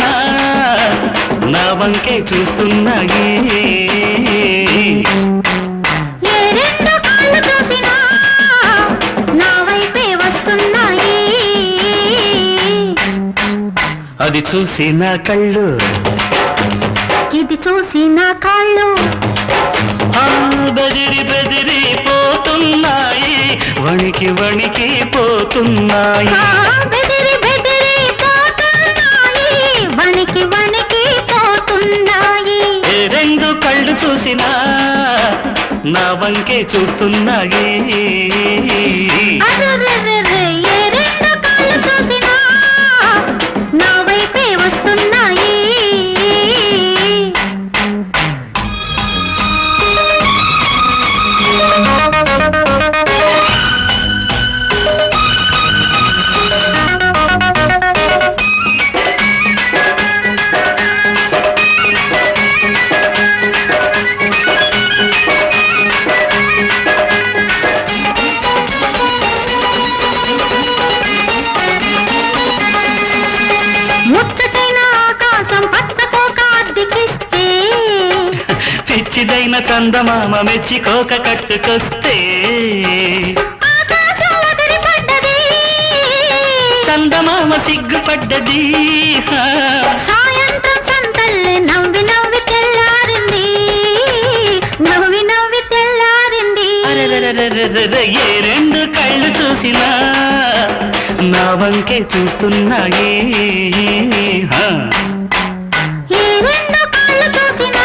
చూసినా నా వంకే చూస్తున్నాయి. ఏ రెండు కళ్ళు చూసినా నా వైపే వస్తున్నాయి. అది చూసి నా కళ్ళు, ఇది చూసి నా కాళ్ళు బెదిరి బెదిరి పోతున్నాయి, వణికి వణికి పోతున్నాయి. బెదిరి బెదిరి పోతున్నాయి, వణికి వణికి పోతున్నాయి. ఏ రెండు కళ్ళు చూసినా నా వంకే చూస్తున్నాయి. అరెరెరెరె, ఏ రెండు కళ్ళు చూసినా నా వైపే వస్తున్నాయి. ముచ్చటైన ఆకాశం పచ్చకోక అద్దెకిస్తే, పిచ్చిదైన చందమామ మెచ్చికోక కట్టుకొస్తే, ఆకాశం వదిలిపడ్డది, చందమామ సిగ్గుపడ్డది. సాయంత్రం సంతల్లే నవ్వి నవ్వి తెల్లారింది, నవ్వి నవ్వి తెల్లారింది. అరెరెరెరెరెరె, ఏ రెండు కళ్ళు చూసినా నా వంకే చూస్తున్నాయి. ఏ రెండు కళ్ళు చూసినా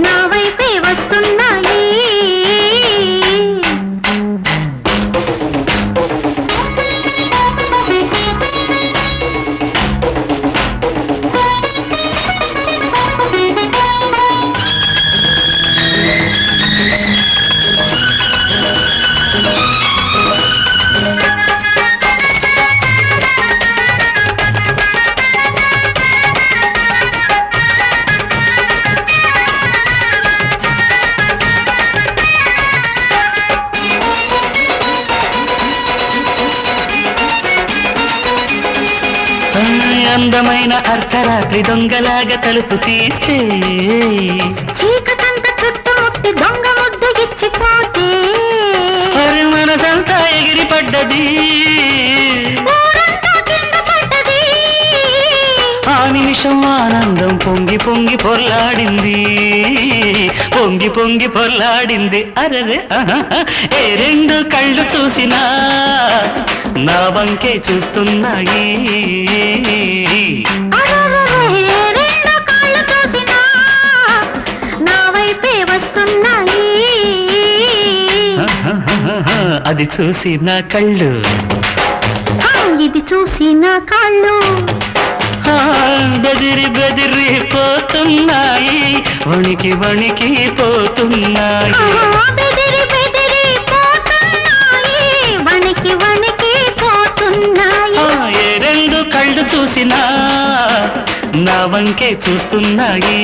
నా వైపే వస్తున్నాయి. అందమైన అర్ధరాత్రి దొంగలాగా తలుపు తీస్తే, చీకటంత చుట్టుముట్టి దొంగ ముద్దు ఇచ్చిపోతే, మరి మనసంతా ఎగిరి పడ్డది, ఊరంతా కింద పడ్డది. ఆ నిమిషం ఆనందం పొంగి పొంగి పొర్లాడింది, పొంగి పొంగి పొర్లాడింది. అరెరే, ఏ రెండు కళ్ళు చూసినా నా వంకే చూస్తున్నాయి. అరెరెరె, ఏ రెండు కళ్ళు చూసినా నా వైపే వస్తున్నాయి. అది చూసి నా కళ్ళు, ఇది చూసి నా కాళ్ళు బెదిరి బెదిరి పోతున్నాయి, వణికి వణికి పోతున్నాయి. బెదిరి బెదిరి పోతున్నాయి, వణికి వణికి పోతున్నాయి. ఏ రెండు కళ్ళు చూసినా నా వంకే చూస్తున్నాయి.